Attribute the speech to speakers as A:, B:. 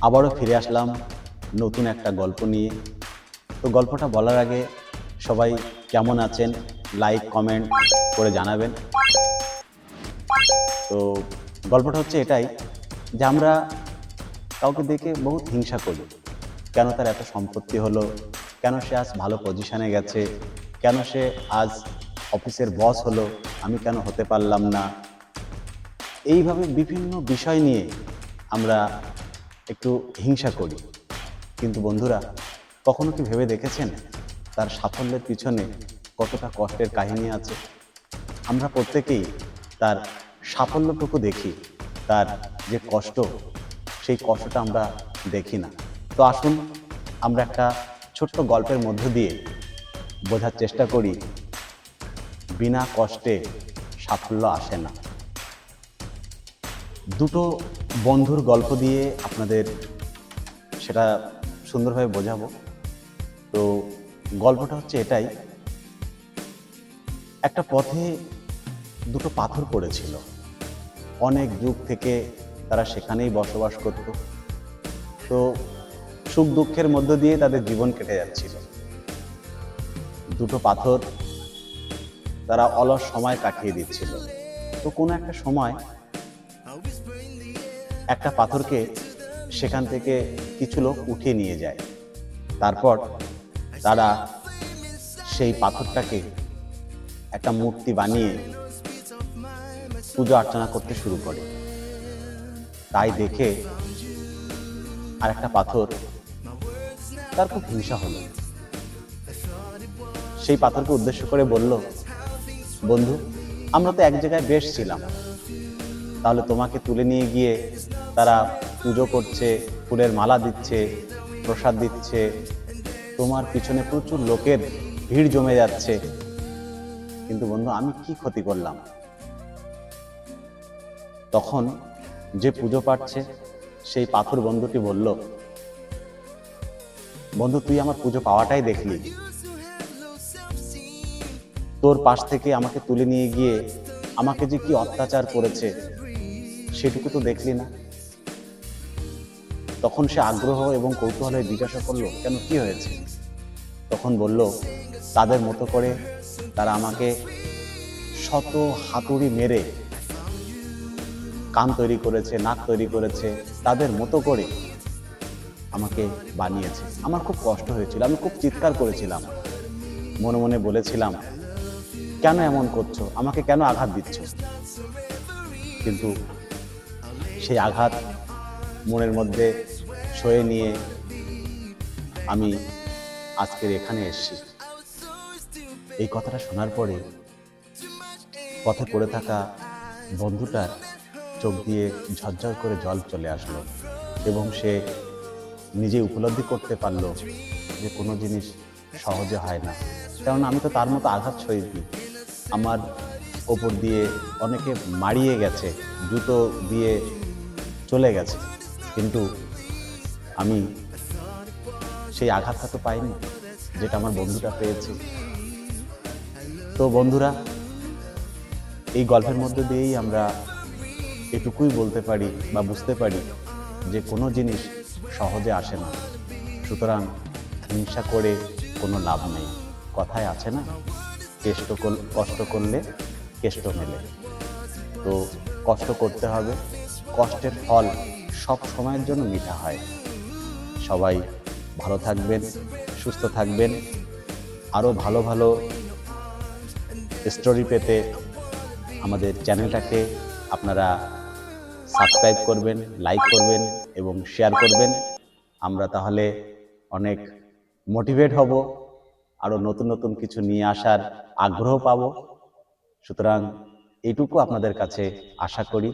A: আবারও ফিরে আসলাম নতুন একটা গল্প নিয়ে। তো গল্পটা বলার আগে সবাই কেমন আছেন লাইক কমেন্ট করে জানাবেন। তো গল্পটা হচ্ছে এটাই যে আমরা কাউকে দেখে বহুত হিংসা করি। কেন তার এত সম্পত্তি হলো, কেন সে আজ ভালো পজিশনে গেছে, কেন সে আজ অফিসের বস হলো, আমি কেন হতে পারলাম না। এইভাবে বিভিন্ন বিষয় নিয়ে আমরা একটু হিংসা করি। কিন্তু বন্ধুরা, কখনো কি ভেবে দেখেছেন তার সাফল্যের পিছনে কতটা কষ্টের কাহিনী আছে? আমরা প্রত্যেকেই তার সাফল্যটুকু দেখি, তার যে কষ্ট, সেই কষ্টটা আমরা দেখি না। তো আসুন আমরা একটা ছোট্ট গল্পের মধ্য দিয়ে বোঝার চেষ্টা করি বিনা কষ্টে সাফল্য আসে না। দুটো বন্ধুর গল্প দিয়ে আপনাদের সেটা সুন্দরভাবে বোঝাবো। তো গল্পটা হচ্ছে এটাই, একটা পথে দুটো পাথর পড়েছিল। অনেক যুগ থেকে তারা সেখানেই বসবাস করত। তো সুখ দুঃখের মধ্য দিয়ে তাদের জীবন কেটে যাচ্ছিল। দুটো পাথর তারা অলস সময় কাটিয়ে দিচ্ছিল। তো কোনো একটা সময় একটা পাথরকে সেখান থেকে কিছু লোক উঠিয়ে নিয়ে যায়। তারপর তারা সেই পাথরটাকে একটা মূর্তি বানিয়ে পুজো অর্চনা করতে শুরু করে। তাই দেখে আর একটা পাথর, তার খুব হিংসা হলো। সেই পাথরকে উদ্দেশ্য করে বলল, বন্ধু, আমরা তো এক জায়গায় বেশ ছিলাম, তাহলে তোমাকে তুলে নিয়ে গিয়ে তারা পুজো করছে, ফুলের মালা দিচ্ছে, প্রসাদ দিচ্ছে, তোমার পিছনে প্রচুর লোকের ভিড় জমে যাচ্ছে, কিন্তু বন্ধু আমি কি ক্ষতি করলাম? তখন যে পুজো পাচ্ছে সেই পাথর বন্ধুটি বলল, বন্ধু তুই আমার পুজো পাওয়াটাই দেখলি, তোর পাশ থেকে আমাকে তুলে নিয়ে গিয়ে আমাকে যে কি অত্যাচার করেছে সেটুকু তো দেখলি না? তখন সে আগ্রহ এবং কৌতূহলে জিজ্ঞাসা করলো, কেন কি হয়েছে? তখন বলল, তাদের মতো করে তারা আমাকে শত হাতুড়ি মেরে কান তৈরি করেছে, নাক তৈরি করেছে, তাদের মতো করে আমাকে বানিয়েছে। আমার খুব কষ্ট হয়েছিল, আমি খুব চিৎকার করেছিলাম, মনে মনে বলেছিলাম, কেন এমন করছো, আমাকে কেন আঘাত দিচ্ছ? কিন্তু সেই আঘাত মনের মধ্যে সয়ে নিয়ে আমি আজকের এখানে এসেছি। এই কথাটা শোনার পরে পথে পড়ে থাকা বন্ধুটার চোখ দিয়ে ঝরঝর করে জল চলে আসলো এবং সে নিজে উপলব্ধি করতে পারলো যে কোনো জিনিস সহজে হয় না। কারণ আমি তো তার মতো আঘাত সইনি, আমার ওপর দিয়ে অনেকে মারিয়ে গেছে, জুতো দিয়ে চলে গেছে, কিন্তু আমি সেই আঘাতটা তো পাইনি যেটা আমার বন্ধুটা পেয়েছে। তো বন্ধুরা, এই গল্পের মধ্যে দিয়েই আমরা এটুকুই বলতে পারি বা বুঝতে পারি যে কোনো জিনিস সহজে আসে না। সুতরাং হিংসা করে কোনো লাভ নেই। কথায় আছে না, কষ্ট করলে কেষ্ট মেলে। তো কষ্ট করতে হবে, কষ্টের ফল সব সময়ের জন্য মিঠা হয়। সবাই ভালো থাকবেন, সুস্থ থাকবেন। আরও ভালো ভালো স্টোরি পেতে আমাদের চ্যানেলটাকে আপনারা সাবস্ক্রাইব করবেন, লাইক করবেন এবং শেয়ার করবেন। আমরা তাহলে অনেক মোটিভেট হব, আরও নতুন নতুন কিছু নিয়ে আসার আগ্রহ পাব। সুতরাং এইটুকু আপনাদের কাছে আশা করি।